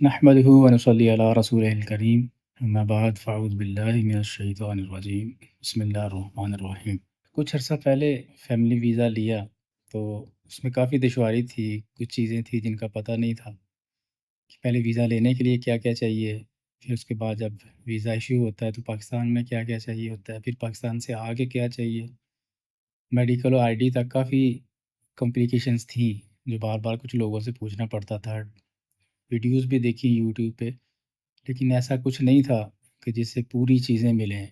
نحمده ونصلي علی رسوله الکریم اما بعد فاعوذ باللہ من الشیطان الرجیم بسم اللہ الرحمن الرحیم۔ کچھ عرصہ پہلے فیملی ویزا لیا تو اس میں کافی دشواری تھی، کچھ چیزیں تھیں جن کا پتہ نہیں تھا کہ پہلے ویزا لینے کے لیے کیا کیا چاہیے، پھر اس کے بعد جب ویزا ایشو ہوتا ہے تو پاکستان میں کیا کیا چاہیے ہوتا ہے، پھر پاکستان سے آگے کیا چاہیے، میڈیکل اور آئی ڈی تک کافی کمپلیکیشنز تھیں جو بار بار کچھ لوگوں سے پوچھنا پڑتا تھا۔ ویڈیوز بھی دیکھی یوٹیوب پہ، لیکن ایسا کچھ نہیں تھا کہ جس سے پوری چیزیں ملیں،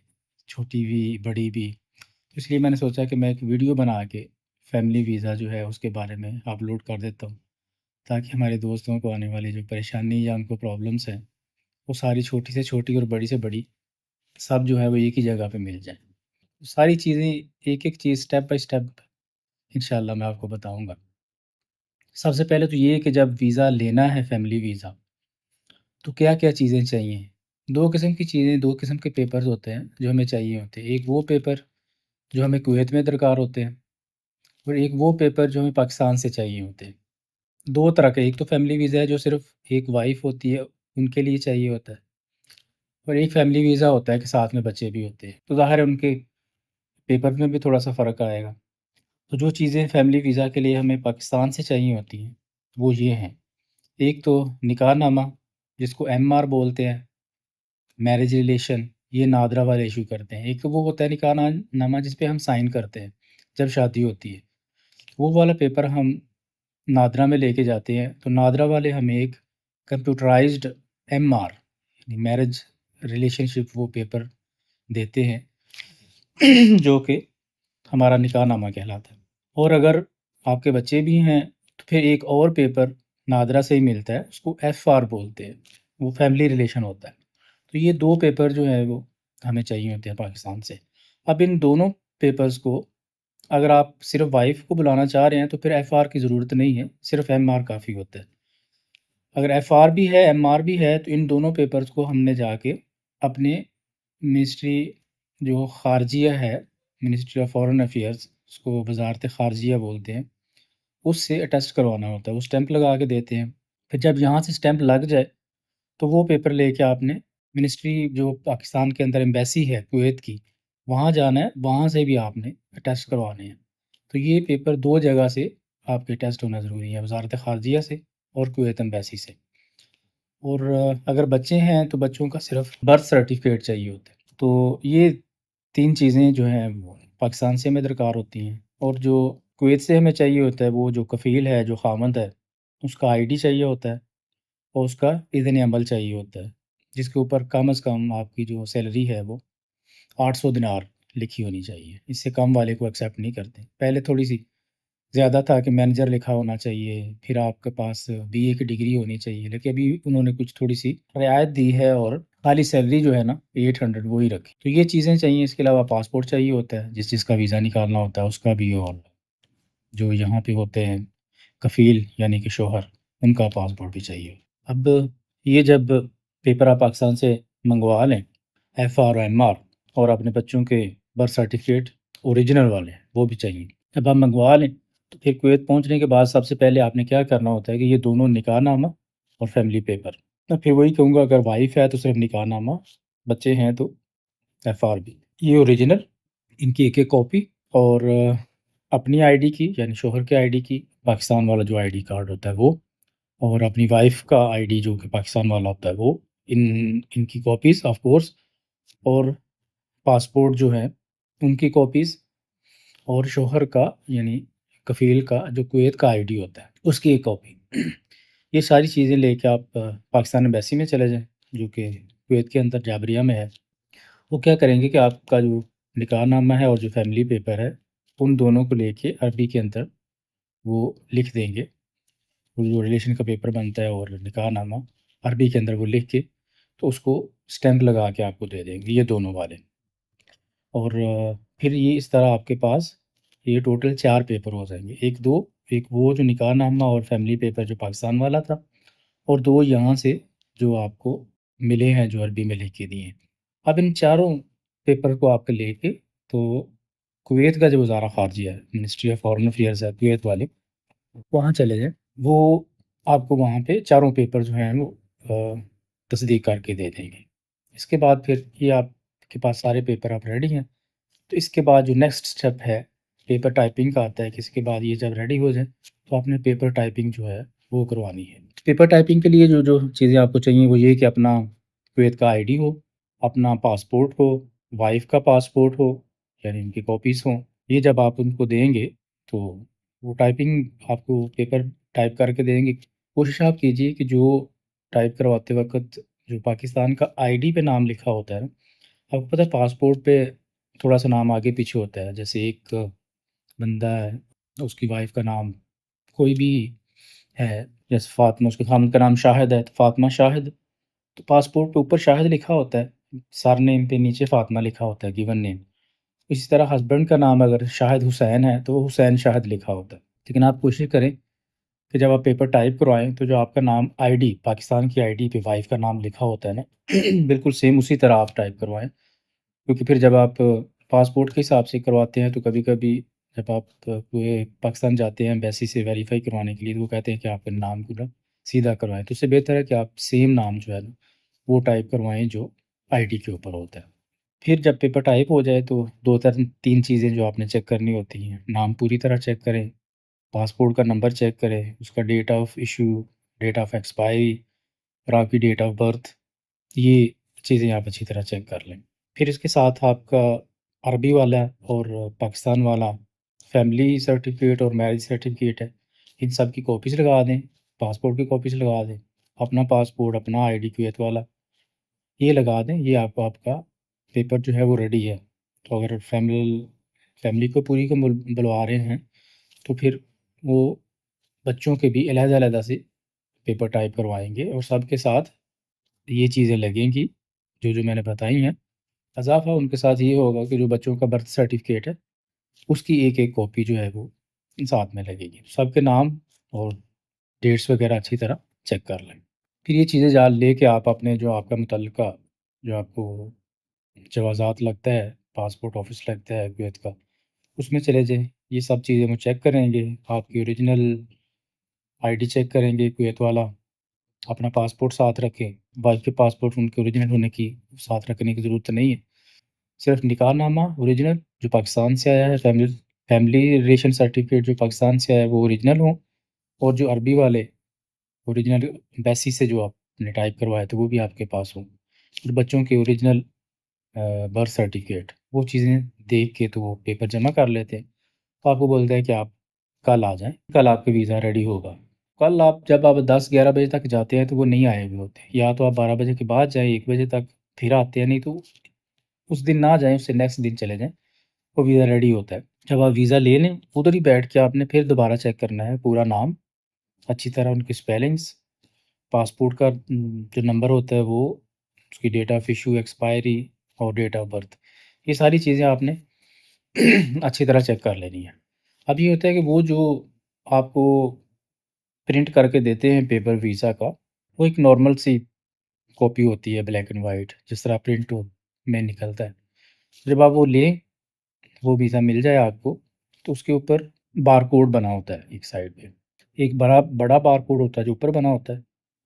چھوٹی بھی بڑی بھی۔ اس لیے میں نے سوچا کہ میں ایک ویڈیو بنا کے فیملی ویزا جو ہے اس کے بارے میں اپلوڈ کر دیتا ہوں، تاکہ ہمارے دوستوں کو آنے والی جو پریشانی یا ان کو پرابلمس ہیں وہ ساری چھوٹی سے چھوٹی اور بڑی سے بڑی سب جو ہے وہ ایک ہی جگہ پہ مل جائیں۔ ساری چیزیں ایک ایک چیز سٹیپ بائی سٹیپ انشاءاللہ میں آپ کو بتاؤں گا۔ سب سے پہلے تو یہ کہ جب ویزا لینا ہے فیملی ویزا تو کیا کیا چیزیں چاہیے۔ دو قسم کی چیزیں، دو قسم کے پیپرز ہوتے ہیں جو ہمیں چاہیے ہوتے ہیں۔ ایک وہ پیپر جو ہمیں کویت میں درکار ہوتے ہیں، اور ایک وہ پیپر جو ہمیں پاکستان سے چاہیے ہوتے ہیں۔ دو طرح کے، ایک تو فیملی ویزا ہے جو صرف ایک وائف ہوتی ہے ان کے لیے چاہیے ہوتا ہے، اور ایک فیملی ویزا ہوتا ہے کہ ساتھ میں بچے بھی ہوتے ہیں، تو ظاہر ہے ان کے پیپر میں بھی تھوڑا سا فرق آئے گا۔ تو جو چیزیں فیملی ویزا کے لیے ہمیں پاکستان سے چاہیے ہوتی ہیں وہ یہ ہیں۔ ایک تو نکاح نامہ جس کو ایم آر بولتے ہیں، میرج ریلیشن، یہ نادرا والے ایشو کرتے ہیں۔ ایک تو وہ ہوتا ہے نکاح نامہ جس پہ ہم سائن کرتے ہیں جب شادی ہوتی ہے، وہ والا پیپر ہم نادرا میں لے کے جاتے ہیں، تو نادرا والے ہمیں ایک کمپیوٹرائزڈ ایم آر یعنی میرج ریلیشن شپ وہ پیپر دیتے ہیں جو کہ ہمارا نکاح نامہ کہلاتا ہے۔ اور اگر آپ کے بچے بھی ہیں تو پھر ایک اور پیپر نادرا سے ہی ملتا ہے، اس کو ایف آر بولتے ہیں، وہ فیملی ریلیشن ہوتا ہے۔ تو یہ دو پیپر جو ہیں وہ ہمیں چاہیے ہوتے ہیں پاکستان سے۔ اب ان دونوں پیپرز کو اگر آپ صرف وائف کو بلانا چاہ رہے ہیں تو پھر ایف آر کی ضرورت نہیں ہے، صرف ایم آر کافی ہوتا ہے۔ اگر ایف آر بھی ہے ایم آر بھی ہے تو ان دونوں پیپرز کو ہم نے جا کے اپنے منسٹری جو خارجیہ ہے، منسٹری آف فارن افیئرس، اس کو وزارت خارجیہ بولتے ہیں، اس سے اٹیسٹ کروانا ہوتا ہے، وہ اسٹیمپ لگا کے دیتے ہیں۔ پھر جب یہاں سے اسٹیمپ لگ جائے تو وہ پیپر لے کے آپ نے منسٹری جو پاکستان کے اندر ایمبیسی ہے کویت کی، وہاں جانا ہے، وہاں سے بھی آپ نے اٹیسٹ کروانے ہیں۔ تو یہ پیپر دو جگہ سے آپ کے ٹیسٹ ہونا ضروری ہے، وزارت خارجیہ سے اور کویت ایمبیسی سے۔ اور اگر بچے ہیں تو بچوں کا صرف برتھ سرٹیفکیٹ چاہیے ہوتا ہے۔ تو یہ تین چیزیں جو ہیں وہ پاکستان سے ہمیں درکار ہوتی ہیں، اور جو کویت سے ہمیں چاہیے ہوتا ہے وہ جو کفیل ہے، جو خامند ہے، اس کا آئی ڈی چاہیے ہوتا ہے، اور اس کا اذن عمل چاہیے ہوتا ہے، جس کے اوپر کم از کم آپ کی جو سیلری ہے وہ 800 دینار لکھی ہونی چاہیے۔ اس سے کم والے کو ایکسیپٹ نہیں کرتے۔ پہلے تھوڑی سی زیادہ تھا کہ مینیجر لکھا ہونا چاہیے، پھر آپ کے پاس بی اے کی ڈگری ہونی چاہیے، لیکن ابھی انہوں نے کچھ تھوڑی سی رعایت دی ہے اور خالی سیلری جو ہے نا 800 وہی رکھی۔ تو یہ چیزیں چاہیے۔ اس کے علاوہ پاسپورٹ چاہیے ہوتا ہے، جس کا ویزا نکالنا ہوتا ہے اس کا بھی، اور جو یہاں پہ ہوتے ہیں کفیل یعنی کہ شوہر، ان کا پاسپورٹ بھی چاہیے۔ اب یہ جب پیپر آپ پاکستان سے منگوا لیں، ایف آر اور ایم آر، اور اپنے بچوں کے برتھ سرٹیفکیٹ اوریجنل والے وہ بھی چاہیے، جب آپ منگوا لیں تو پھر کویت پہنچنے کے بعد سب سے پہلے آپ نے کیا کرنا ہوتا ہے کہ یہ دونوں نکاح نامہ اور فیملی پیپر، میں پھر وہی کہوں گا اگر وائف ہے تو صرف نکاح نامہ، بچے ہیں تو ایف آر بھی، یہ اوریجنل، ان کی ایک ایک کاپی، اور اپنی آئی ڈی کی یعنی شوہر کے آئی ڈی کی، پاکستان والا جو آئی ڈی کارڈ ہوتا ہے وہ، اور اپنی وائف کا آئی ڈی جو کہ پاکستان والا ہوتا ہے وہ، ان کی کاپیز آف کورس، اور پاسپورٹ جو ہے ان کی کاپیز، اور شوہر کا یعنی کفیل کا جو کویت کا آئی ڈی ہوتا ہے اس کی ایک کاپی۔ یہ ساری چیزیں لے کے آپ پاکستان ایمبیسی میں چلے جائیں جو کہ کویت کے اندر جابریہ میں ہے۔ وہ کیا کریں گے کہ آپ کا جو نکاح نامہ ہے اور جو فیملی پیپر ہے ان دونوں کو لے کے عربی کے اندر وہ لکھ دیں گے، وہ جو ریلیشن کا پیپر بنتا ہے اور نکاح نامہ عربی کے اندر وہ لکھ کے تو اس کو اسٹیمپ لگا کے آپ کو دے دیں گے، یہ دونوں والے۔ اور پھر یہ اس طرح آپ کے پاس یہ ٹوٹل 4 پیپر ہو جائیں گے، ایک وہ جو نکاح نامہ اور فیملی پیپر جو پاکستان والا تھا، اور 2 یہاں سے جو آپ کو ملے ہیں جو عربی میں لکھ کے دیے ہیں۔ اب ان چاروں پیپر کو آپ کے لے کے تو کویت کا جو وزارہ خارجیہ ہے، منسٹری آف فارن افیئرز ہے کویت والے، وہاں چلے جائیں۔ وہ آپ کو وہاں پہ چاروں پیپر جو ہیں وہ تصدیق کر کے دے دیں گے۔ اس کے بعد پھر یہ آپ کے پاس سارے پیپر آپ ریڈی ہیں، تو اس کے بعد جو نیکسٹ اسٹیپ ہے پیپر ٹائپنگ کا آتا ہے کہ اس کے بعد یہ جب ریڈی ہو جائے تو آپ نے پیپر ٹائپنگ جو ہے وہ کروانی ہے۔ پیپر ٹائپنگ کے لیے جو جو چیزیں آپ کو چاہیے وہ یہ کہ اپنا کویت کا آئی ڈی ہو، اپنا پاسپورٹ ہو، وائف کا پاسپورٹ ہو، یعنی ان کی کاپیز ہوں۔ یہ جب آپ ان کو دیں گے تو وہ ٹائپنگ آپ کو پیپر ٹائپ کر کے دیں گے۔ کوشش آپ کیجیے کہ جو ٹائپ کرواتے وقت جو پاکستان کا آئی ڈی پہ نام لکھا ہوتا ہے نا، آپ کو پتہ ہے پاسپورٹ پہ تھوڑا سا نام آگے پیچھے ہوتا ہے، جیسے ایک بندہ ہے اس کی وائف کا نام کوئی بھی ہے، جیسے فاطمہ، اس کے خامد کا نام شاہد ہے تو فاطمہ شاہد، تو پاسپورٹ پہ اوپر شاہد لکھا ہوتا ہے، سر نیم پہ نیچے فاطمہ لکھا ہوتا ہے گیون نیم۔ اسی طرح ہسبینڈ کا نام اگر شاہد حسین ہے تو وہ حسین شاہد لکھا ہوتا ہے۔ لیکن آپ کوشش کریں کہ جب آپ پیپر ٹائپ کروائیں تو جو آپ کا نام آئی ڈی پاکستان کی آئی ڈی پہ وائف کا نام لکھا ہوتا ہے نا بالکل سیم اسی طرح آپ ٹائپ کروائیں، کیونکہ پھر جب آپ پاسپورٹ کے حساب سے کرواتے ہیں تو کبھی کبھی جب آپ پورے پاکستان جاتے ہیں ایمبیسی سے ویریفائی کروانے کے لیے تو وہ کہتے ہیں کہ آپ کا نام پورا سیدھا کروائیں، تو اس سے بہتر ہے کہ آپ سیم نام جو ہے نا وہ ٹائپ کروائیں جو آئی ڈی کے اوپر ہوتا ہے۔ پھر جب پیپر ٹائپ ہو جائے تو دو تین چیزیں جو آپ نے چیک کرنی ہوتی ہیں، نام پوری طرح چیک کریں، پاسپورٹ کا نمبر چیک کریں، اس کا date of issue, date of expiry اور آپ کی ڈیٹ آف برتھ، یہ چیزیں آپ اچھی طرح چیک کر لیں۔ پھر اس کے ساتھ آپ کا عربی والا اور پاکستان والا فیملی سرٹیفکیٹ اور میرج سرٹیفکیٹ ہے، ان سب کی کاپیز لگا دیں، پاسپورٹ کی کاپیز لگا دیں، اپنا پاسپورٹ، اپنا آئی ڈی کویت والا یہ لگا دیں، یہ آپ کا پیپر جو ہے وہ ریڈی ہے۔ تو اگر فیملی کو پوری کو بلوا رہے ہیں تو پھر وہ بچوں کے بھی علیحدہ علیحدہ سے پیپر ٹائپ کروائیں گے اور سب کے ساتھ یہ چیزیں لگیں گی جو جو میں نے بتائی ہیں۔ اضافہ ان کے ساتھ یہ ہوگا کہ جو بچوں کا برتھ سرٹیفکیٹ ہے اس کی ایک ایک کاپی جو ہے وہ ساتھ میں لگے گی، سب کے نام اور ڈیٹس وغیرہ اچھی طرح چیک کر لیں۔ پھر یہ چیزیں جان لے کے آپ اپنے جو آپ کا متعلقہ جو آپ کو جوازات لگتا ہے، پاسپورٹ آفس لگتا ہے کویت کا، اس میں چلے جائیں، یہ سب چیزیں وہ چیک کریں گے، آپ کی اوریجنل آئی ڈی چیک کریں گے کویت والا، اپنا پاسپورٹ ساتھ رکھیں، وائف کے پاسپورٹ ان کے اوریجنل ہونے کی ساتھ رکھنے کی ضرورت نہیں ہے، صرف نکاح نامہ اوریجنل جو پاکستان سے آیا ہے، فیملی ریلیشن سرٹیفکیٹ جو پاکستان سے آیا ہے وہ اوریجنل ہوں، اور جو عربی والے اوریجنل ایمبیسی سے جو آپ نے ٹائپ کروائے تو وہ بھی آپ کے پاس ہوں، اور بچوں کے اوریجنل برتھ سرٹیفکیٹ، وہ چیزیں دیکھ کے تو وہ پیپر جمع کر لیتے ہیں، تو آپ کو بولتے ہیں کہ آپ کل آ جائیں، کل آپ کا ویزا ریڈی ہوگا۔ کل جب آپ 10-11 بجے تک جاتے ہیں تو وہ نہیں آئے ہوئے ہوتے، یا تو آپ 12 بجے کے بعد جائیں، 1 بجے تک پھر آتے ہیں، نہیں تو اس دن نہ جائیں، اس سے نیکسٹ دن چلے جائیں، وہ ویزا ریڈی ہوتا ہے۔ جب آپ ویزا لے لیں ادھر ہی بیٹھ کے آپ نے پھر دوبارہ چیک کرنا ہے پورا نام، اچھی طرح ان کی اسپیلنگس، پاسپورٹ کا جو نمبر ہوتا ہے وہ، اس کی ڈیٹ آف ایشو، ایکسپائری اور ڈیٹ آف برتھ، یہ ساری چیزیں آپ نے اچھی طرح چیک کر لینی ہے۔ اب یہ ہوتا ہے کہ وہ جو آپ کو پرنٹ کر کے دیتے ہیں پیپر ویزا کا، وہ ایک نارمل سی کاپی ہوتی ہے بلیک اینڈ وائٹ، جس طرح پرنٹ میں نکلتا ہے۔ جب آپ وہ لیں، وہ ویزا مل جائے آپ کو، تو اس کے اوپر بار کوڈ بنا ہوتا ہے ایک سائڈ پہ، ایک بڑا بار کوڈ ہوتا ہے جو اوپر بنا ہوتا ہے،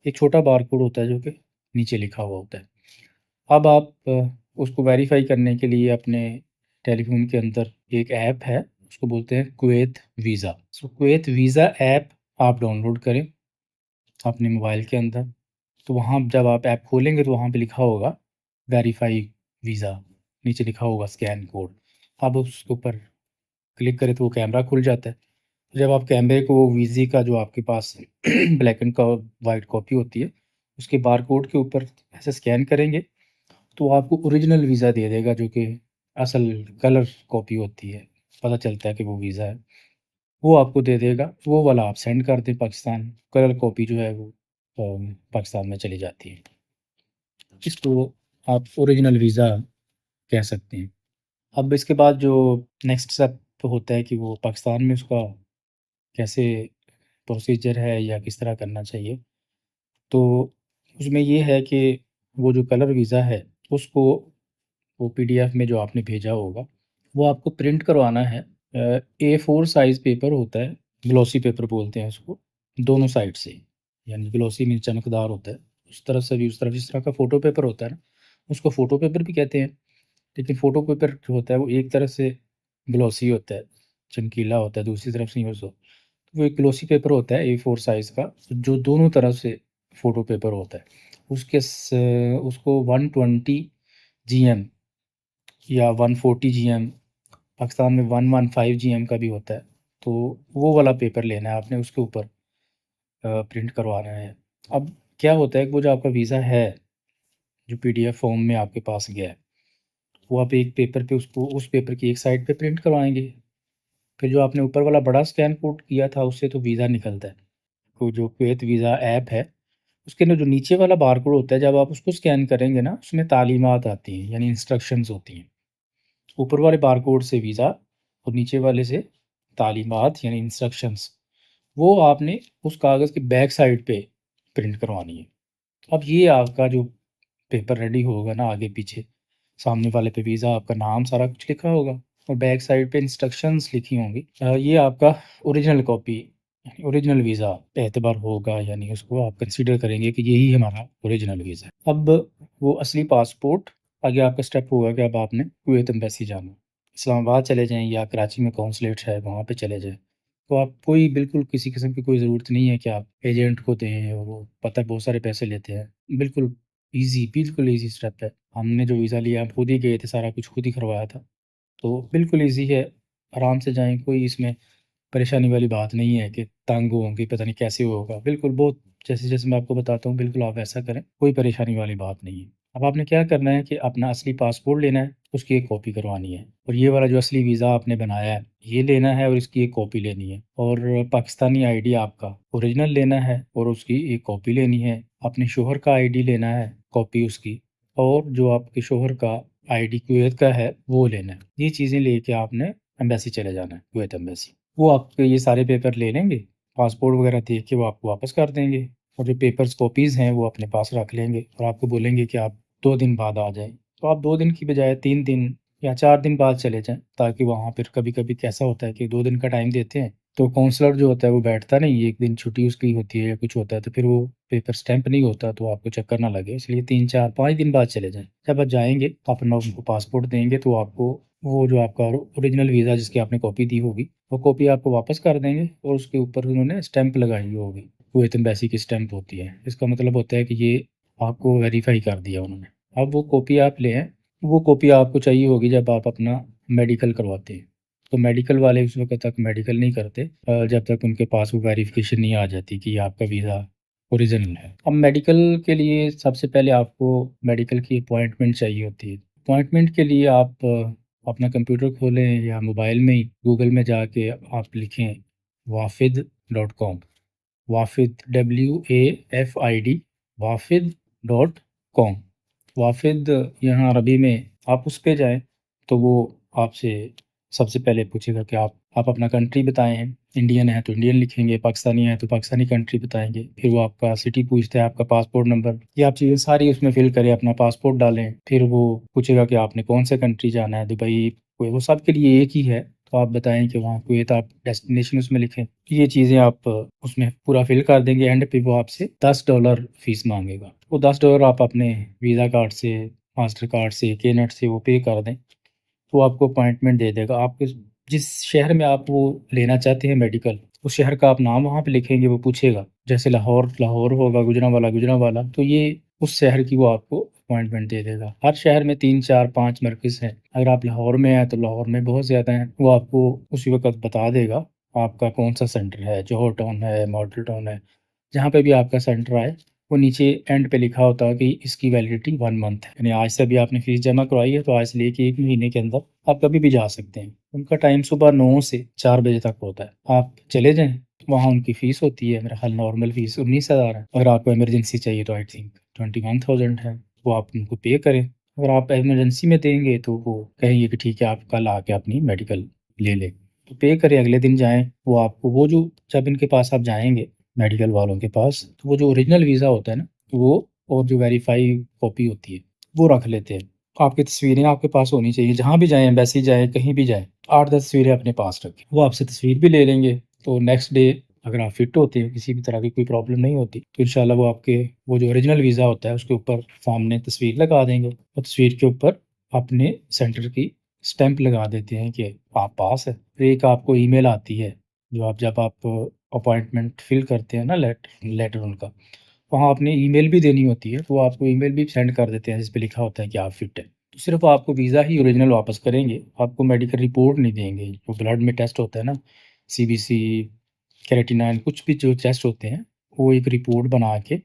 ایک چھوٹا بار کوڈ ہوتا ہے جو کہ نیچے لکھا ہوا ہوتا ہے۔ اب آپ اس کو ویریفائی کرنے کے لیے اپنے ٹیلی فون کے اندر ایک ایپ ہے، اس کو بولتے ہیں کویت ویزا، سو کویت ویزا ایپ آپ ڈاؤن لوڈ کریں اپنے موبائل کے اندر، تو وہاں جب آپ ایپ کھولیں گے تو وہاں پہ لکھا ہوگا ویریفائی ویزا، نیچے لکھا ہوگا اسکین کوڈ، آپ اس کے اوپر کلک کریں تو وہ کیمرہ کھل جاتا ہے۔ جب آپ کیمرے کو ویزے کا جو آپ کے پاس بلیک اینڈ وائٹ کاپی ہوتی ہے اس کے بار کوڈ کے اوپر ایسے اسکین کریں گے تو آپ کو اوریجنل ویزا دے دے گا، جو کہ اصل کلر کاپی ہوتی ہے، پتہ چلتا ہے کہ وہ ویزا ہے، وہ آپ کو دے دے گا، وہ والا آپ سینڈ کر دیں پاکستان، کلر کاپی جو ہے وہ پاکستان میں چلی جاتی ہے، اس کو آپ اوریجنل ویزا کہہ سکتے ہیں۔ اب اس کے بعد جو نیکسٹ اسٹیپ ہوتا ہے کہ وہ پاکستان میں اس کا کیسے پروسیجر ہے یا کس طرح کرنا چاہیے، تو اس میں یہ ہے کہ وہ جو کلر ویزا ہے اس کو وہ پی ڈی ایف میں جو آپ نے بھیجا ہوگا وہ آپ کو پرنٹ کروانا ہے، A4 سائز پیپر ہوتا ہے، گلوسی پیپر بولتے ہیں اس کو، دونوں سائڈ سے، یعنی گلوسی میں چمکدار ہوتا ہے، اس طرف سے بھی اس طرف، جس طرح کا فوٹو پیپر ہوتا ہے نا، اس کو فوٹو پیپر بھی کہتے ہیں، لیکن فوٹو پیپر جو ہوتا ہے وہ ایک طرف سے گلوسی ہوتا ہے، چمکیلا ہوتا ہے، دوسری طرف سے یوز ہو، وہ ایک گلوسی پیپر ہوتا ہے A4 سائز کا، جو دونوں طرف سے فوٹو پیپر ہوتا ہے، اس کو 120 جی ایم یا 140 جی ایم، پاکستان میں 115 جی ایم کا بھی ہوتا ہے، تو وہ والا پیپر لینا ہے آپ نے، اس کے اوپر پرنٹ کروانا ہے۔ اب کیا ہوتا ہے کہ وہ جو آپ کا ویزا ہے، جو PDF فارم میں آپ کے پاس گیا ہے، وہ آپ ایک پیپر پہ اس پیپر کی ایک سائڈ پہ پرنٹ کروائیں گے، پھر جو آپ نے اوپر والا بڑا اسکین کوڈ کیا تھا اس سے تو ویزا نکلتا ہے، وہ جو کویت ویزا ایپ ہے اس کے اندر جو نیچے والا بار کوڈ ہوتا ہے، جب آپ اس کو اسکین کریں گے نا، اس میں تعلیمات آتی ہیں، یعنی انسٹرکشنز ہوتی ہیں، اوپر والے بار کوڈ سے ویزا اور نیچے والے سے تعلیمات یعنی انسٹرکشنز، وہ آپ نے اس کاغذ کے بیک سائڈ پہ پرنٹ کروانی ہے۔ اب یہ آپ کا جو پیپر ریڈی ہوگا نا، آگے پیچھے سامنے والے پہ ویزا، آپ کا نام سارا کچھ لکھا ہوگا اور بیک سائڈ پہ انسٹرکشنز لکھی ہوں گی، یہ آپ کا اوریجنل کاپی، اوریجنل ویزا پہ اعتبار ہوگا، یعنی اس کو آپ کنسیڈر کریں گے کہ یہی ہمارا اوریجنل ویزا ہے۔ اب وہ اصلی پاسپورٹ، آگے آپ کا سٹیپ ہوگا کہ اب آپ نے کویت ایمبیسی جانا، اسلام آباد چلے جائیں یا کراچی میں کونسلیٹ ہے وہاں پہ چلے جائیں، تو آپ کوئی بالکل کسی قسم کی کوئی ضرورت نہیں ہے کہ آپ ایجنٹ کو دیں، اور وہ پتہ بہت سارے پیسے لیتے ہیں، بالکل بالکل ایزی سٹیپ ہے۔ ہم نے جو ویزا لیا ہم خود ہی گئے تھے، سارا کچھ خود ہی کروایا تھا، تو بالکل ایزی ہے، آرام سے جائیں، کوئی اس میں پریشانی والی بات نہیں ہے کہ تنگ ہوں گے، پتہ نہیں کیسے ہوگا، بالکل بہت جیسے میں آپ کو بتاتا ہوں بالکل آپ ایسا کریں، کوئی پریشانی والی بات نہیں ہے۔ اب آپ نے کیا کرنا ہے کہ اپنا اصلی پاسپورٹ لینا ہے، اس کی ایک کاپی کروانی ہے، اور یہ والا جو اصلی ویزا آپ نے بنایا ہے یہ لینا ہے اور اس کی ایک کاپی لینی ہے، اور پاکستانی ID آپ کا اوریجنل لینا ہے اور اس کی ایک کاپی لینی ہے، اپنے شوہر کا ID لینا ہے، کاپی اس کی، اور جو آپ کے شوہر کا ID کویت کا ہے وہ لینا ہے۔ یہ چیزیں لے کے آپ نے ایمبیسی چلے جانا ہے، کویت ایمبیسی، وہ آپ کے یہ سارے پیپر لے لیں گے، پاسپورٹ وغیرہ دیکھ کے وہ آپ کو واپس کر دیں گے، اور جو پیپرز کاپیز ہیں وہ اپنے پاس رکھ لیں گے، اور آپ کو بولیں گے کہ آپ 2 دن بعد آ جائیں، تو آپ 2 دن کی بجائے 3 دن یا 4 دن بعد چلے جائیں، تاکہ وہاں پھر کبھی کبھی کیسا ہوتا ہے کہ 2 دن کا ٹائم دیتے ہیں تو کونسلر جو ہوتا ہے وہ بیٹھتا نہیں، ایک دن چھٹی اس کی ہوتی ہے یا کچھ ہوتا ہے، تو پھر وہ پیپر سٹیمپ نہیں ہوتا، تو آپ کو چکر نہ لگے، اس لیے 3 4 5 دن بعد چلے جائیں۔ جب آپ جائیں گے تو اپنا ان کو پاسپورٹ دیں گے، تو آپ کو وہ جو آپ کا اوریجنل ویزا جس کی آپ نے کاپی دی ہوگی وہ کاپی آپ کو واپس کر دیں گے، اور اس کے اوپر انہوں نے اسٹیمپ لگائی ہوگی، کویت ایمبیسی کی اسٹیمپ ہوتی ہے، اس کا مطلب ہوتا ہے کہ یہ آپ کو ویریفائی کر دیا انہوں نے۔ اب وہ کاپی آپ لیں، وہ کاپی آپ کو چاہیے ہوگی جب آپ اپنا میڈیکل کرواتے ہیں، تو میڈیکل والے اس وقت تک میڈیکل نہیں کرتے جب تک ان کے پاس وہ ویریفیکیشن نہیں آ جاتی کہ یہ آپ کا ویزا اوریجنل ہے۔ اب میڈیکل کے لیے سب سے پہلے آپ کو میڈیکل کی اپوائنٹمنٹ چاہیے ہوتی ہے۔ اپوائنٹمنٹ کے لیے آپ اپنا کمپیوٹر کھولیں یا موبائل میں ہی گوگل میں جا کے آپ لکھیں وافد.com، وافد WAFID، وافد.com، وافد یہاں عربی میں آپ اس پہ جائیں تو وہ آپ سے سب سے پہلے پوچھے گا کہ آپ اپنا کنٹری بتائیں، انڈین ہے تو انڈین لکھیں گے، پاکستانی ہے تو پاکستانی کنٹری بتائیں گے، پھر وہ آپ کا سٹی پوچھتا ہے، آپ کا پاسپورٹ نمبر، یہ آپ چیزیں ساری اس میں فل کریں، اپنا پاسپورٹ ڈالیں، پھر وہ پوچھے گا کہ آپ نے کون سے کنٹری جانا ہے، دبئی، وہ سب کے لیے ایک ہی ہے، تو آپ بتائیں کہ وہاں کویت، آپ ڈیسٹینیشن اس میں لکھیں، یہ چیزیں آپ اس میں پورا فل کر دیں گے، اینڈ پہ وہ آپ سے $10 فیس مانگے گا، وہ $10 آپ اپنے ویزا کارڈ سے، ماسٹر کارڈ سے، کے نیٹ سے وہ پے کر دیں، تو آپ کو اپوائنٹمنٹ دے دے گا۔ آپ کے جس شہر میں آپ وہ لینا چاہتے ہیں میڈیکل، اس شہر کا آپ نام وہاں پہ لکھیں گے، وہ پوچھے گا، جیسے لاہور ہوگا، گجرانوالہ، تو یہ اس شہر کی وہ آپ کو اپوائنٹمنٹ دے دے گا۔ ہر شہر میں 3 4 5 مرکز ہیں، اگر آپ لاہور میں ہیں تو لاہور میں بہت زیادہ ہیں، وہ آپ کو اسی وقت بتا دے گا آپ کا کون سا سینٹر ہے، جوہر ٹاؤن ہے، ماڈل ٹاؤن ہے، جہاں پہ بھی آپ کا سینٹر آئے، وہ نیچے اینڈ پہ لکھا ہوتا ہے کہ اس کی ویلیڈیٹی 1 منتھ ہے، یعنی آج سے بھی آپ نے فیس جمع کروائی ہے تو آج سے لے کے 1 مہینے کے اندر آپ کبھی بھی جا سکتے ہیں۔ ان کا ٹائم صبح 9 سے 4 بجے تک ہوتا ہے، آپ چلے جائیں، وہاں ان کی فیس ہوتی ہے، میرا خیال نارمل فیس 19,000 ہے، اگر آپ کو ایمرجنسی چاہیے تو آئی تھنک 21,000 ہے، وہ آپ ان کو پے کریں، اگر آپ ایمرجنسی میں دیں گے تو وہ کہیں گے کہ ٹھیک ہے آپ کل آ کے اپنی میڈیکل لے لیں، تو پے کریں، اگلے دن جائیں، وہ آپ کو وہ جو جب ان کے پاس آپ جائیں گے میڈیکل والوں کے پاس، تو وہ جو اوریجنل ویزا ہوتا ہے نا وہ، اور جو ویریفائی کاپی ہوتی ہے وہ رکھ لیتے ہیں، آپ کی تصویریں آپ کے پاس ہونی چاہیے، جہاں بھی جائیں، ایمبیسی جائیں، کہیں بھی جائیں، 8 10 تصویریں اپنے پاس رکھیں، وہ آپ سے تصویر بھی لے لیں گے، تو نیکسٹ ڈے اگر آپ فٹ ہوتے ہیں، کسی بھی طرح کی کوئی پرابلم نہیں ہوتی، تو انشاءاللہ وہ آپ کے وہ جو اوریجنل ویزا ہوتا ہے اس کے اوپر سامنے تصویر لگا دیں گے، اور تصویر کے اوپر اپنے سینٹر کی اسٹیمپ لگا دیتے ہیں کہ آپ پاس ہے۔ پھر ایک آپ کو ای میل آتی ہے، جو آپ جب آپ اپوائنٹمنٹ فل کرتے ہیں نا، لیٹر ان کا، وہاں آپ نے ای میل بھی دینی ہوتی ہے، تو وہ آپ کو ای میل بھی سینڈ کر دیتے ہیں جس پہ لکھا ہوتا ہے کہ آپ فٹ ہے۔ تو صرف آپ کو ویزا ہی اوریجنل واپس کریں گے، آپ کو میڈیکل رپورٹ نہیں دیں گے۔ جو بلڈ میں ٹیسٹ ہوتا ہے نا، سی بی سی، کیریٹینائن، کچھ بھی جو ٹیسٹ ہوتے ہیں، وہ ایک رپورٹ بنا کے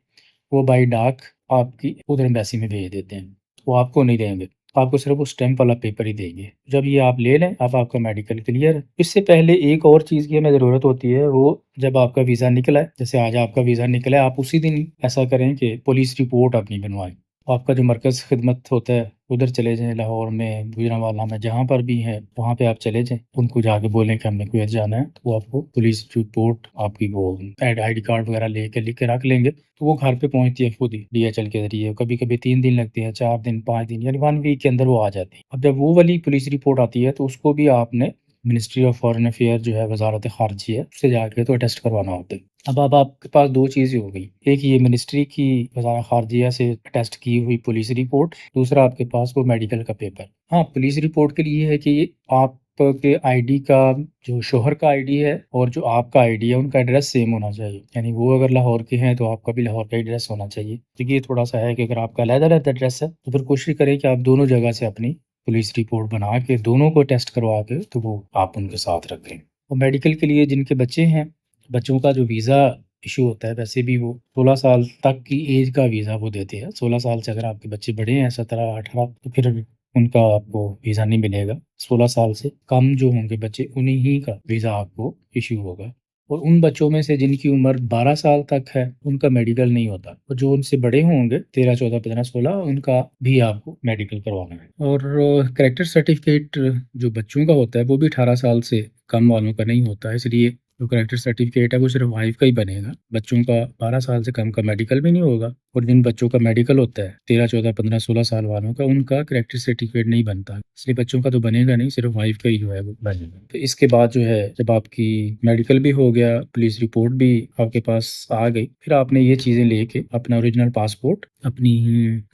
وہ بائی ڈاک آپ کی ادھر ایمبیسی میں بھیج دیتے ہیں، وہ آپ کو نہیں دیں گے، آپ کو صرف وہ اسٹیمپ والا پیپر ہی دیں گے۔ جب یہ آپ لے لیں، اب آپ کا میڈیکل کلیئر ہے۔ اس سے پہلے ایک اور چیز کی ہمیں ضرورت ہوتی ہے، وہ جب آپ کا ویزا نکلا ہے، جیسے آج آپ کا ویزا نکلا ہے، آپ اسی دن ایسا کریں کہ پولیس رپورٹ اپنی بنوائیں۔ آپ کا جو مرکز خدمت ہوتا ہے ادھر چلے جائیں، لاہور میں، گوجرانوالہ میں، جہاں پر بھی ہیں وہاں پہ آپ چلے جائیں، ان کو جا کے بولیں کہ ہم نے کویت جانا ہے، تو وہ آپ کو پولیس رپورٹ، آپ کی وہ آئی ڈی کارڈ وغیرہ لکھ کے رکھ لیں گے، تو وہ گھر پہ پہنچتی ہے خود ہی ڈی ایچ ایل کے ذریعے۔ کبھی کبھی 3 دن لگتے ہیں، 4 دن، 5 دن، یعنی 1 ویک کے اندر وہ آ جاتی ہے۔ اب جب وہ والی پولیس رپورٹ آتی ہے تو اس کو بھی آپ نے منسٹری آف فارن افیئر جو ہے، وزارت خارجیہ، اس سے جا کے تو اٹیسٹ کروانا ہوتا ہے۔ اب آپ کے پاس دو چیزیں ہو گئی، ایک یہ منسٹری کی وزارت خارجیہ سے ٹیسٹ کی ہوئی پولیس رپورٹ، دوسرا آپ کے پاس وہ میڈیکل کا پیپر۔ ہاں، پولیس رپورٹ کے لیے یہ ہے کہ آپ کے آئی ڈی کا، جو شوہر کا آئی ڈی ہے اور جو آپ کا آئی ڈی ہے، ان کا ایڈریس سیم ہونا چاہیے، یعنی وہ اگر لاہور کے ہیں تو آپ کا بھی لاہور کا ایڈریس ہونا چاہیے۔ تو یہ تھوڑا سا ہے کہ اگر آپ کا علیحدہ علیحدہ ایڈریس ہے تو پھر کوشش کریں کہ آپ دونوں جگہ سے اپنی پولیس رپورٹ بنا کے دونوں کو ٹیسٹ کروا کے تو وہ آپ ان کے ساتھ رکھیں۔ اور میڈیکل کے لیے جن کے بچے ہیں، بچوں کا جو ویزا ایشو ہوتا ہے، ویسے بھی وہ 16 سال تک کی ایج کا ویزا وہ دیتے ہیں۔ 16 سال سے اگر آپ کے بچے بڑے ہیں، 17 18، تو پھر ان کا آپ کو ویزا نہیں ملے گا۔ 16 سال سے کم جو ہوں گے بچے، انہیں ہی کا ویزا آپ کو ایشو ہوگا۔ اور ان بچوں میں سے جن کی عمر 12 سال تک ہے، ان کا میڈیکل نہیں ہوتا، اور جو ان سے بڑے ہوں گے 13 14 15 16، ان کا بھی آپ کو میڈیکل کروانا ہے۔ اور کریکٹر سرٹیفکیٹ جو بچوں کا ہوتا ہے وہ بھی 18 سال سے کم والوں کا نہیں ہوتا ہے، اس لیے جو کریکٹر سرٹیفکیٹ ہے وہ صرف وائف کا ہی بنے گا، بچوں کا 12 سال سے کم کا میڈیکل بھی نہیں ہوگا۔ اور جن بچوں کا میڈیکل ہوتا ہے 13 14 15 16 سال والوں کا، ان کا کریکٹر سرٹیفکیٹ نہیں بنتا، اس لیے بچوں کا تو بنے گا نہیں، صرف وائف کا ہی جو ہے وہ بنے گا۔ تو اس کے بعد جو ہے، جب آپ کی میڈیکل بھی ہو گیا، پولیس رپورٹ بھی آپ کے پاس آ گئی، پھر آپ نے یہ چیزیں لے کے اپنا اوریجنل پاسپورٹ، اپنی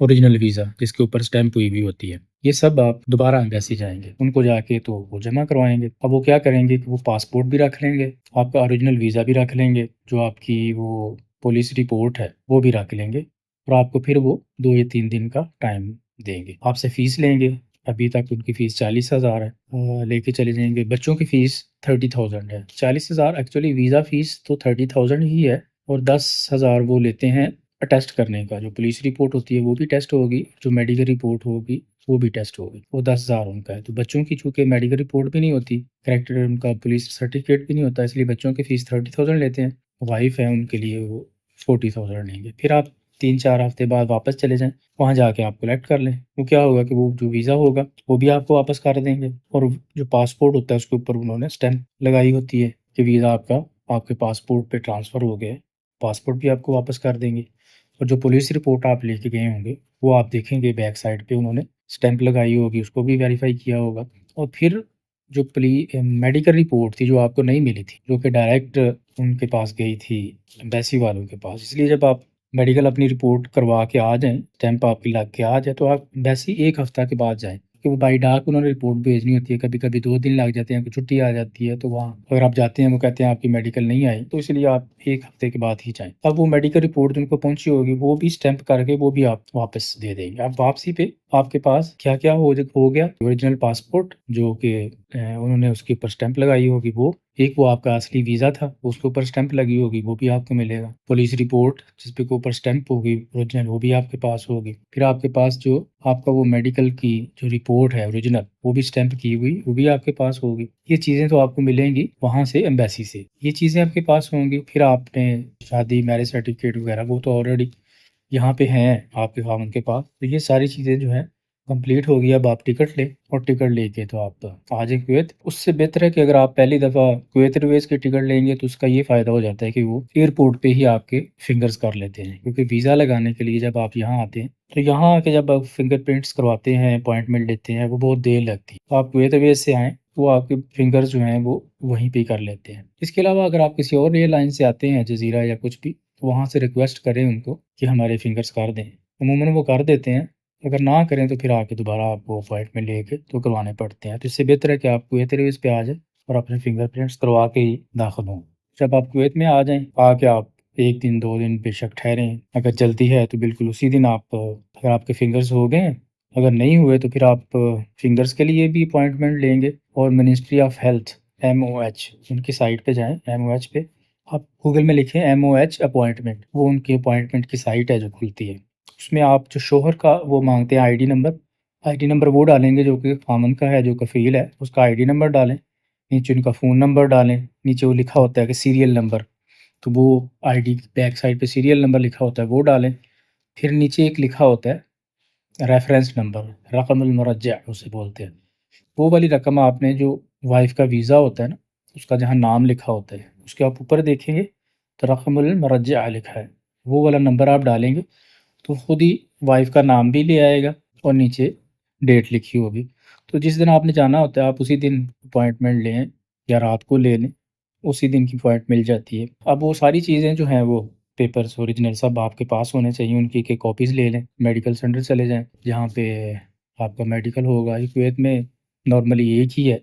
اوریجنل ویزا جس کے اوپر اسٹیمپ ہوئی بھی ہوتی ہے، یہ سب آپ دوبارہ ایمبیسی جائیں گے، ان کو جا کے تو وہ جمع کروائیں گے۔ اب وہ کیا کریں گے کہ وہ پاسپورٹ بھی رکھ لیں گے، آپ کا اوریجنل ویزا بھی رکھ لیں گے، جو آپ کی وہ پولیس رپورٹ ہے وہ بھی رکھ لیں گے، اور آپ کو پھر وہ 2 یا 3 دن کا ٹائم دیں گے۔ آپ سے فیس لیں گے، ابھی تک ان کی فیس 40,000 ہے، لے کے چلے جائیں گے۔ بچوں کی فیس 30,000 ہے۔ 40,000 ایکچولی ویزا فیس تو 30,000 ہی ہے، اور 10,000 وہ لیتے ہیں ٹیسٹ کرنے کا۔ جو پولیس رپورٹ ہوتی ہے وہ بھی ٹیسٹ ہوگی، جو میڈیکل رپورٹ ہوگی وہ بھی ٹیسٹ ہوگی، وہ 10,000 ان کا ہے۔ تو بچوں کی چونکہ میڈیکل رپورٹ بھی نہیں ہوتی، کریکٹر ان کا پولیس سرٹیفکیٹ بھی نہیں ہوتا، اس لیے بچوں کی فیس 30,000 لیتے ہیں۔ وائف ہے ان کے لیے وہ 40,000 لیں گے۔ پھر آپ 3 4 ہفتے بعد واپس چلے جائیں، وہاں جا کے آپ کلیکٹ کر لیں۔ وہ کیا ہوگا کہ وہ جو ویزا ہوگا وہ بھی آپ کو واپس کر دیں گے، اور جو پاسپورٹ ہوتا ہے اس کے اوپر انہوں نے اسٹیمپ لگائی ہوتی ہے کہ ویزا آپ کا آپ کے پاسپورٹ پہ ٹرانسفر ہو گیا ہے، پاسپورٹ بھی آپ کو واپس کر دیں گے۔ اور جو پولیس رپورٹ آپ لے کے گئے ہوں گے، وہ آپ دیکھیں گے بیک سائڈ پہ انہوں نے اسٹیمپ لگائی ہوگی، اس کو بھی ویریفائی کیا ہوگا۔ اور پھر جو میڈیکل رپورٹ تھی جو آپ کو نہیں ملی تھی، جو کہ ڈائریکٹ ان کے پاس گئی تھی، ایمبیسی والوں کے پاس، اس لیے جب آپ میڈیکل اپنی رپورٹ کروا کے آ جائیں، اسٹیمپ آپ کی لگ کے آ جائے، تو آپ ایمبیسی 1 ہفتہ کے بعد جائیں، کہ وہ بائی ڈاک انہوں نے رپورٹ بھیجنی ہوتی ہے، کبھی کبھی 2 دن لگ جاتے ہیں، کوئی چھٹی آ جاتی ہے، تو وہاں اگر آپ جاتے ہیں وہ کہتے ہیں آپ کی میڈیکل نہیں آئی، تو اس لیے آپ 1 ہفتے کے بعد ہی جائیں۔ اب وہ میڈیکل رپورٹ جن کو پہنچی ہوگی وہ بھی اسٹیمپ کر کے وہ بھی آپ واپس دے دیں گے۔ اب واپسی پہ آپ کے پاس کیا کیا ہو گیا؟ اوریجنل پاسپورٹ جو کہ انہوں نے اس کے اوپر اسٹیمپ لگائی ہوگی، وہ آپ کا اصلی ویزا تھا، اس کے اوپر اسٹیمپ لگی ہوگی، وہ بھی آپ کو ملے گا۔ پولیس رپورٹ جس پہ اوپر اسٹیمپ ہوگی اوریجنل، وہ بھی آپ کے پاس ہوگی۔ پھر آپ کے پاس جو آپ کا وہ میڈیکل کی جو رپورٹ ہے اوریجنل، وہ بھی اسٹیمپ کی ہوئی، وہ بھی آپ کے پاس ہوگی۔ یہ چیزیں تو آپ کو ملیں گی وہاں سے، ایمبیسی سے، یہ چیزیں آپ کے پاس ہوں گی۔ پھر آپ نے شادی، میرج سرٹیفکیٹ وغیرہ وہ تو آلریڈی یہاں پہ ہیں آپ کے خاوند کے پاس، تو یہ ساری چیزیں جو ہیں کمپلیٹ ہوگی۔ اب آپ ٹکٹ لیں، اور ٹکٹ لے کے تو آپ آ جائیں کویت۔ اس سے بہتر ہے کہ اگر آپ پہلی دفعہ کویت ایئرویز کی ٹکٹ لیں گے تو اس کا یہ فائدہ ہو جاتا ہے کہ وہ ایئرپورٹ پہ ہی آپ کے فنگرز کر لیتے ہیں، کیونکہ ویزا لگانے کے لیے جب آپ یہاں آتے ہیں تو یہاں آ کے جب آپ فنگر پرنٹس کرواتے ہیں، اپوائنٹمنٹ لیتے ہیں، وہ بہت دیر لگتی ہے۔ تو آپ کویت ایئرویز سے آئیں، وہ آپ کے فنگرز جو ہیں وہ وہیں پہ کر لیتے ہیں۔ اس کے علاوہ اگر آپ کسی اور ایئر لائن سے آتے ہیں، جزیرہ یا کچھ بھی، تو وہاں سے ریکویسٹ کریں ان کو کہ ہمارے فنگرز کر دیں، عموماً وہ کر دیتے ہیں۔ اگر نہ کریں تو پھر آ کے دوبارہ آپ کو اپائنٹمنٹ لے کے تو کروانے پڑتے ہیں۔ تو اس سے بہتر ہے کہ آپ کویت ایئرویز پہ آ جائیں اور اپنے فنگر پرنٹس کروا کے ہی داخل ہوں۔ جب آپ کویت میں آ جائیں، آ کے آپ 1 دن 2 دن بے شک ٹھہریں۔ اگر جلدی ہے تو بالکل اسی دن آپ، اگر آپ کے فنگرز ہو گئے ہیں، اگر نہیں ہوئے تو پھر آپ فنگرز کے لیے بھی اپوائنٹمنٹ لیں گے، اور منسٹری آف ہیلتھ MOH ان کی سائٹ پہ جائیں۔ MOH پہ آپ گوگل میں لکھیں MOH اپوائنٹمنٹ، وہ ان کی اپوائنٹمنٹ کی سائٹ ہے جو کھلتی ہے۔ اس میں آپ جو شوہر کا وہ مانگتے ہیں ID نمبر وہ ڈالیں گے جو کہ خامن کا ہے، جو کفیل ہے، اس کا ID نمبر ڈالیں، نیچے ان کا فون نمبر ڈالیں، نیچے وہ لکھا ہوتا ہے کہ سیریل نمبر، تو وہ ID بیک سائڈ پہ سیریل نمبر لکھا ہوتا ہے وہ ڈالیں۔ پھر نیچے ایک لکھا ہوتا ہے ریفرنس نمبر، رقم المرجع اسے بولتے ہیں، وہ والی رقم آپ نے جو وائف کا ویزا ہوتا ہے نا، اس کا جہاں نام لکھا ہوتا ہے اس کے آپ اوپر دیکھیں گے تو رقم المرجع لکھا ہے، وہ والا نمبر آپ ڈالیں گے تو خود ہی وائف کا نام بھی لے آئے گا اور نیچے ڈیٹ لکھی ہوگی۔ تو جس دن آپ نے جانا ہوتا ہے آپ اسی دن اپوائنٹمنٹ لیں یا رات کو لے لیں، اسی دن کی اپوائنٹ مل جاتی ہے۔ اب وہ ساری چیزیں جو ہیں وہ پیپرز اوریجنل سب آپ کے پاس ہونے چاہیے، ان کی کاپیز لے لیں، میڈیکل سینٹر چلے جائیں جہاں پہ آپ کا میڈیکل ہوگا۔ کویت میں نارملی ایک ہی ہے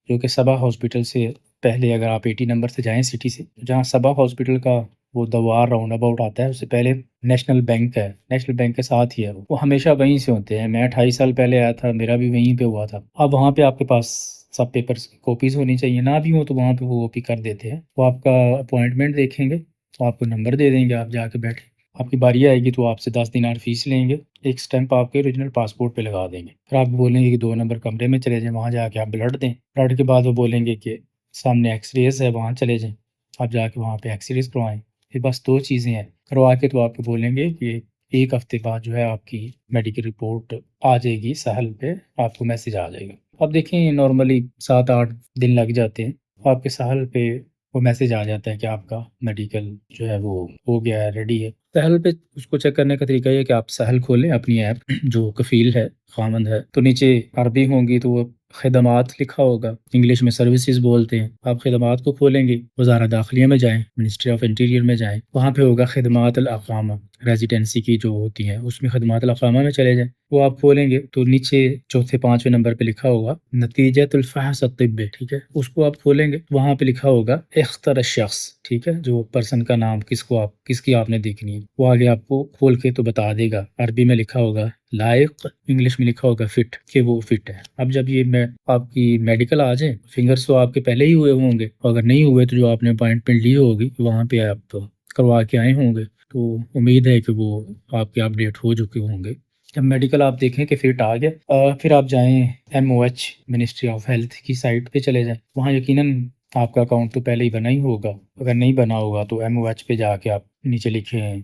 جو کہ صبا ہاسپٹل سے پہلے، اگر آپ 80 نمبر سے جائیں سٹی سے، جہاں صبا ہاسپٹل کا وہ دوار راؤنڈ اباؤٹ آتا ہے، اس سے پہلے نیشنل بینک ہے، نیشنل بینک کے ساتھ ہی ہے، وہ ہمیشہ وہیں سے ہوتے ہیں۔ میں 28 سال پہلے آیا تھا، میرا بھی وہیں پہ ہوا تھا۔ اب وہاں پہ آپ کے پاس سب پیپرز کاپیز ہونی چاہیے، نہ بھی ہو تو وہاں پہ وہ کاپی کر دیتے ہیں۔ وہ آپ کا اپوائنٹمنٹ دیکھیں گے تو آپ کو نمبر دے دیں گے، آپ جا کے بیٹھیں، آپ کی باری آئے گی تو آپ سے 10 دینار فیس لیں گے، ایک سٹیمپ آپ کے اوریجنل پاسپورٹ پہ لگا دیں گے۔ پھر آپ بولیں گے کہ 2 نمبر کمرے میں چلے جائیں، وہاں جا کے آپ بلڈ دیں، بلڈ کے بعد وہ بولیں گے کہ سامنے ایکس ریز ہے وہاں چلے جائیں، آپ جا کے وہاں پہ ایکس ریز کروائیں۔ یہ بس 2 چیزیں ہیں، کروا کے تو آپ کو بولیں گے کہ 1 ہفتے بعد جو ہے آپ کی میڈیکل رپورٹ آ جائے گی، سہل پہ آپ کو میسج آ جائے گا۔ اب دیکھیں نارملی 7-8 دن لگ جاتے ہیں، آپ کے سہل پہ وہ میسج آ جاتا ہے کہ آپ کا میڈیکل جو ہے وہ ہو گیا ہے، ریڈی ہے۔ سہل پہ اس کو چیک کرنے کا طریقہ یہ ہے کہ آپ سہل کھولیں اپنی ایپ، جو کفیل ہے، خامند ہے، تو نیچے عربی ہوں گی تو وہ خدمات لکھا ہوگا، انگلش میں سروسز بولتے ہیں، آپ خدمات کو کھولیں گے، وزارت داخلیہ میں جائیں، منسٹری آف انٹیریئر میں جائیں، وہاں پہ ہوگا خدمات الاقامہ، ریزیڈنسی کی جو ہوتی ہیں، اس میں خدمات الاقامہ میں چلے جائیں، وہ آپ کھولیں گے تو نیچے چوتھے 5ویں نمبر پہ لکھا ہوگا نتیجۃ الفحص الطبی، ٹھیک ہے، اس کو آپ کھولیں گے، وہاں پہ لکھا ہوگا اختر الشخص، ٹھیک ہے، جو پرسن کا نام کس کی آپ نے دیکھنی ہے، وہ آگے آپ کو کھول کے تو بتا دے گا۔ عربی میں لکھا ہوگا لائق، انگلش میں لکھا ہوگا فٹ، کہ وہ فٹ ہے۔ اب جب یہ آپ کی میڈیکل آ جائیں، فنگرز تو آپ کے پہلے ہی ہوئے ہوں گے، اگر نہیں ہوئے تو جو آپ نے اپوائنٹمنٹ لی ہوگی وہاں پہ آپ کروا کے آئے ہوں گے، تو امید ہے کہ وہ آپ کے اپڈیٹ ہو چکے ہوں گے۔ جب میڈیکل آپ دیکھیں کہ فٹ آ گیا، پھر آپ جائیں MOH منسٹری آف ہیلتھ کی سائٹ پہ چلے جائیں، وہاں یقیناً آپ کا اکاؤنٹ تو پہلے ہی بنا ہی ہوگا، اگر نہیں بنا ہوگا تو MOH پہ جا کے آپ نیچے لکھیں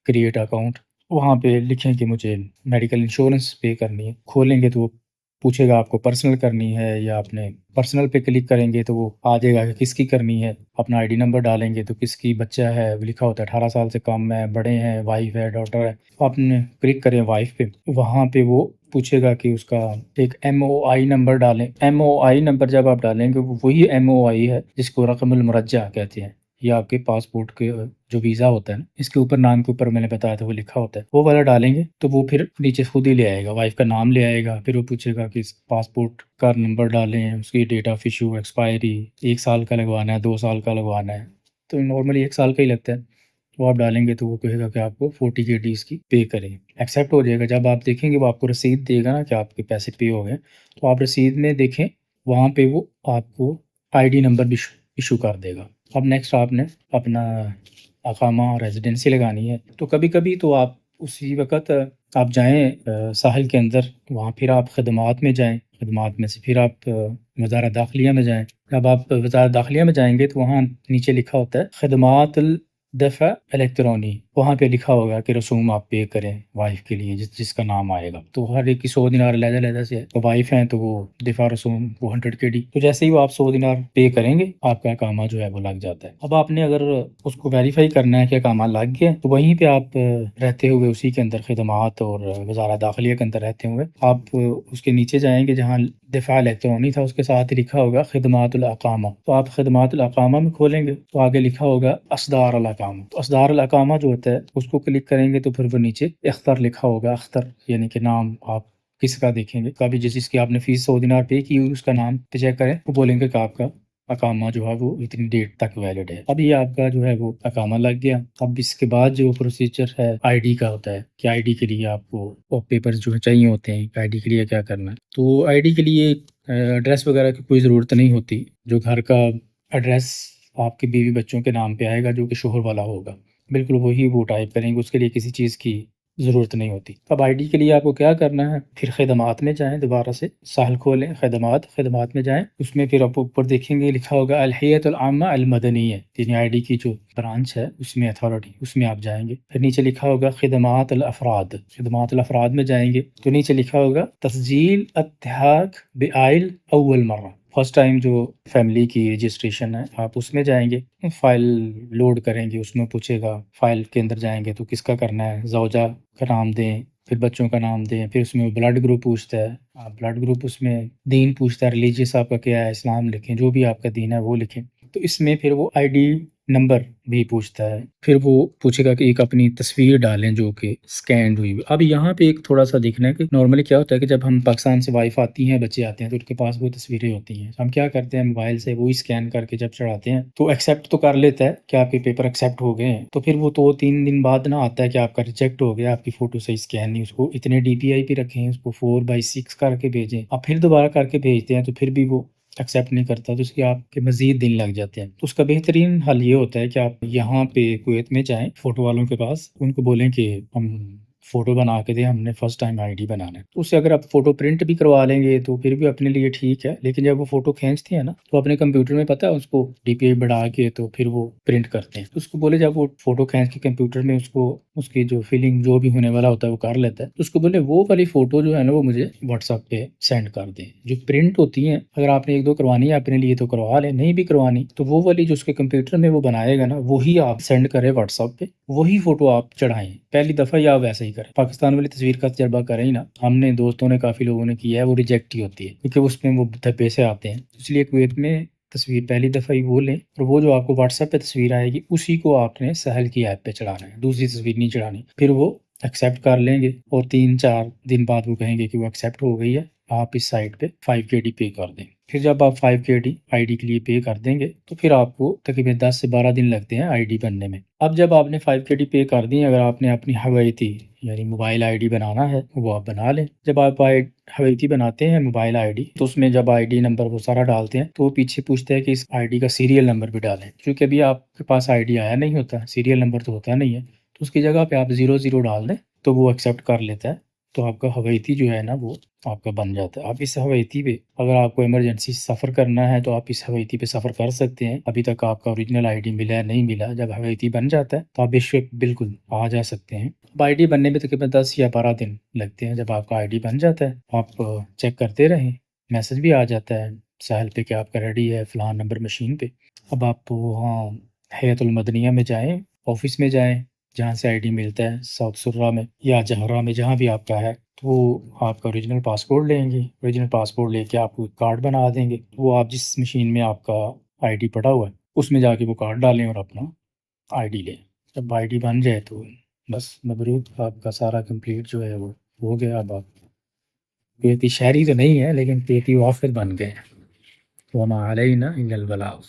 کریٹ اکاؤنٹ، وہاں پہ لکھیں کہ مجھے میڈیکل انشورنس پے کرنی ہے، کھولیں گے تو وہ پوچھے گا آپ کو پرسنل کرنی ہے یا اپنے پرسنل پہ کلک کریں گے تو وہ آ جائے گا کہ کس کی کرنی ہے، اپنا ID نمبر ڈالیں گے تو کس کی بچہ ہے، لکھا ہوتا ہے 18 سال سے کم ہے، بڑے ہیں، وائف ہے، ڈاٹر ہے، آپ نے کلک کریں وائف پہ، وہاں پہ وہ پوچھے گا کہ اس کا ایک MOI نمبر ڈالیں۔ MOI نمبر جب آپ ڈالیں گے وہ وہی MOI ہے جس کو رقم المرجع کہتے ہیں، یہ آپ کے پاسپورٹ کے جو ویزا ہوتا ہے نا، اس کے اوپر نام کے اوپر میں نے بتایا تھا وہ لکھا ہوتا ہے، وہ والا ڈالیں گے تو وہ پھر نیچے خود ہی لے آئے گا، وائف کا نام لے آئے گا، پھر وہ پوچھے گا کہ اس پاسپورٹ کا نمبر ڈالیں، اس کی ڈیٹ آف ایشو، ایکسپائری، 1 سال کا لگوانا ہے، 2 سال کا لگوانا ہے، تو نارملی 1 سال کا ہی لگتا ہے، وہ آپ ڈالیں گے تو وہ کہے گا کہ آپ کو 40 KDs کی پے کریں، ایکسیپٹ ہو جائے گا۔ جب آپ دیکھیں گے وہ آپ کو رسید دے گا نا کہ آپ کے پیسے پے ہو گئے، تو آپ رسید میں دیکھیں وہاں پہ وہ آپ کو ID نمبر بھی ایشو کر دے گا۔ اب نیکسٹ آپ نے اپنا اقامہ ریزیڈنسی لگانی ہے، تو کبھی کبھی تو آپ اسی وقت آپ جائیں ساحل کے اندر، وہاں پھر آپ خدمات میں جائیں، خدمات میں سے پھر آپ وزارت داخلیہ میں جائیں۔ جب آپ وزارت داخلیہ میں جائیں گے تو وہاں نیچے لکھا ہوتا ہے خدمات الدفع الیکٹرانی، وہاں پہ لکھا ہوگا کہ رسوم آپ پے کریں وائف کے لیے، جس کا نام آئے گا، تو ہر ایک کی 100 دینار علیحدہ سے، تو وائف ہیں تو وہ دفاع رسوم وہ 100 KD، تو جیسے ہی وہ آپ 100 دینار پے کریں گے آپ کا اقامہ جو ہے وہ لگ جاتا ہے۔ اب آپ نے اگر اس کو ویریفائی کرنا ہے کہ اقامہ لگ گیا، تو وہیں پہ آپ رہتے ہوئے اسی کے اندر خدمات اور وزارت داخلیہ کے اندر رہتے ہوئے آپ اس کے نیچے جائیں گے جہاں دفاع الیکٹرانی تھا، اس کے ساتھ ہی لکھا ہوگا خدمات الاقامہ، تو آپ خدمات الاقامہ میں کھولیں گے تو آگے لکھا ہوگا اسدار الاقامہ، تو اسدار الاقامہ جو ہوتا ہے اس کو کلک کریں گے تو پھر وہ نیچے اختر لکھا ہوگا، اختر یعنی کہ نام آپ کس کا دیکھیں گے، کبھی جس کی آپ نے فیس 100 دینار پے کی ہوئی اس کا نام پہ چیک کریں، وہ بولیں گے کہ آپ کا اقامہ جو ہے وہ اتنی ڈیٹ تک ویلڈ ہے۔ اب یہ آپ کا جو ہے وہ اقامہ لگ گیا۔ اب اس کے بعد جو پروسیجر ہے آئی ڈی کا ہوتا ہے کہ آئی ڈی کے لیے آپ کو پیپرز جو چاہیے ہوتے ہیں، آئی ڈی کے لیے کیا کرنا ہے، تو آئی ڈی کے لیے ایڈریس وغیرہ کی کوئی ضرورت نہیں ہوتی، جو گھر کا ایڈریس آپ کے بیوی بچوں کے نام پہ آئے گا جو کہ شوہر والا ہوگا، بالکل وہی وہ ٹائپ کریں گے، اس کے لیے کسی چیز کی ضرورت نہیں ہوتی۔ اب آئی ڈی کے لیے آپ کو کیا کرنا ہے، پھر خدمات میں جائیں، دوبارہ سے سہل کھولیں، خدمات میں جائیں، اس میں پھر آپ اوپر دیکھیں گے لکھا ہوگا الہیۃ العامہ المدنیہ، یعنی آئی ڈی کی جو برانچ ہے اس میں اتھارٹی، اس میں آپ جائیں گے، پھر نیچے لکھا ہوگا خدمات الافراد میں جائیں گے تو نیچے لکھا ہوگا تسجیل التحاق بعائل اول مرہ، فرسٹ ٹائم جو فیملی کی رجسٹریشن ہے آپ اس میں جائیں گے، فائل لوڈ کریں گے، اس میں پوچھے گا، فائل کے اندر جائیں گے تو کس کا کرنا ہے، زوجہ کا نام دیں، پھر بچوں کا نام دیں، پھر اس میں بلڈ گروپ پوچھتا ہے، آپ بلڈ گروپ، اس میں دین پوچھتا ہے، ریلیجیس آپ کا کیا ہے، اسلام لکھیں، جو بھی آپ کا دین ہے وہ لکھیں، تو اس میں پھر وہ آئی ڈی نمبر بھی پوچھتا ہے، پھر وہ پوچھے گا کہ ایک اپنی تصویر ڈالیں جو کہ سکینڈ ہوئی۔ اب یہاں پہ ایک تھوڑا سا دیکھنا ہے کہ نارملی کیا ہوتا ہے کہ جب ہم پاکستان سے وائف آتی ہیں، بچے آتے ہیں تو ان کے پاس وہ تصویریں ہوتی ہیں، ہم کیا کرتے ہیں موبائل سے وہی اسکین کر کے جب چڑھاتے ہیں تو ایکسیپٹ تو کر لیتا ہے کہ آپ کے پیپر ایکسیپٹ ہو گئے ہیں، تو پھر وہ 2-3 دن بعد نہ آتا ہے کہ آپ کا ریجیکٹ ہو گیا، آپ کی فوٹو صحیح اسکین نہیں، اس کو اتنے DPI پہ رکھیں، اس کو 4/6 کر کے بھیجیں، آپ پھر دوبارہ کر کے بھیجتے ہیں تو پھر بھی وہ ایکسیپٹ نہیں کرتا، تو اس کے آپ کے مزید دن لگ جاتے ہیں، تو اس کا بہترین حل یہ ہوتا ہے کہ آپ یہاں پہ کویت میں جائیں فوٹو والوں کے پاس، ان کو بولیں کہ ہم فوٹو بنا کے دیں، ہم نے فرسٹ ٹائم آئی ڈی بنانا ہے، تو اس سے اگر آپ فوٹو پرنٹ بھی کروا لیں گے تو پھر بھی اپنے لیے ٹھیک ہے، لیکن جب وہ فوٹو کھینچتے ہیں نا تو اپنے کمپیوٹر میں پتہ ہے اس کو DPI بڑھا کے تو پھر وہ پرنٹ کرتے ہیں، تو اس کو بولے جب وہ فوٹو کھینچ کے کمپیوٹر میں اس کی جو فیلنگ جو بھی ہونے والا ہوتا ہے وہ کر لیتا ہے، تو اس کو بولے وہ والی فوٹو جو ہے نا وہ مجھے واٹس ایپ پہ سینڈ کر دیں، جو پرنٹ ہوتی ہیں اگر آپ نے 1-2 کروانی ہے اپنے لیے تو کروا لیں، نہیں بھی کروانی تو وہ والی جو اس کے کمپیوٹر میں وہ بنائے گا نا وہی آپ سینڈ کریں واٹس ایپ پہ، وہی فوٹو آپ چڑھائیں، پہلی دفعہ یا ویسا ہی کریں، پاکستان والی تصویر کا تجربہ کریں ہی نا، ہم نے دوستوں نے کافی لوگوں نے کیا ہے، وہ ریجیکٹ ہی ہوتی ہے کیونکہ اس میں وہ دھبے سے آتے ہیں، اس لیے کویت میں تصویر پہلی دفعہ ہی وہ لیں، اور وہ جو آپ کو واٹس ایپ پہ تصویر آئے گی اسی کو آپ نے سہل کی ایپ پہ چڑھانا ہے، دوسری تصویر نہیں چڑھانی، پھر وہ ایکسیپٹ کر لیں گے اور 3-4 دن بعد وہ کہیں گے کہ وہ ایکسیپٹ ہو گئی ہے، آپ اس سائٹ پہ 5 KD پے کر دیں، پھر جب آپ 5 KD آئی ڈی کے لیے پے کر دیں گے تو پھر آپ کو تقریباً 10 سے 12 دن لگتے ہیں آئی ڈی بننے میں۔ اب جب آپ نے 5 KD پے کر دی، اگر آپ نے اپنی حویتی یعنی موبائل آئی ڈی بنانا ہے وہ آپ بنا لیں، جب آپ حویتی بناتے ہیں موبائل آئی ڈی تو اس میں جب آئی ڈی نمبر وہ سارا ڈالتے ہیں تو وہ پیچھے پوچھتا ہے کہ اس آئی ڈی کا سیریل نمبر بھی ڈالیں، کیونکہ ابھی آپ کے پاس آئی ڈی آیا نہیں ہوتا، سیریل نمبر تو ہوتا نہیں ہے، تو اس کی جگہ پہ آپ 00 ڈال دیں تو وہ ایکسیپٹ کر لیتا ہے، تو آپ کا حویتی جو ہے نا وہ آپ کا بن جاتا ہے۔ آپ اس حویتی پہ اگر آپ کو ایمرجنسی سفر کرنا ہے تو آپ اس حویتی پہ سفر کر سکتے ہیں، ابھی تک آپ کا اوریجنل آئی ڈی ملا ہے نہیں ملا، جب حویتی بن جاتا ہے تو آپ بے شک بالکل آ جا سکتے ہیں۔ اب آئی ڈی بننے میں تقریباً 10 یا 12 دن لگتے ہیں، جب آپ کا آئی ڈی بن جاتا ہے آپ چیک کرتے رہیں، میسج بھی آ جاتا ہے سہل پہ کہ آپ کا ریڈی ہے فلاں نمبر مشین پہ، اب آپ وہاں حیات المدنیہ میں جائیں، آفس میں جائیں جہاں سے آئی ڈی ملتا ہے، ساؤتھ سرہ میں یا جہرہ میں جہاں بھی آپ کا ہے، تو وہ آپ کا اوریجنل پاسپورٹ لیں گے، اوریجنل پاسپورٹ لے کے آپ کو ایک کارڈ بنا دیں گے، وہ آپ جس مشین میں آپ کا آئی ڈی پڑا ہوا ہے اس میں جا کے وہ کارڈ ڈالیں اور اپنا آئی ڈی لیں، جب آئی ڈی بن جائے تو بس مبروک، آپ کا سارا کمپلیٹ جو ہے وہ ہو گیا، اب آپ کویتی شہری تو نہیں ہے لیکن کویتی وافد بن گئے، وما علینا الا البلاغ۔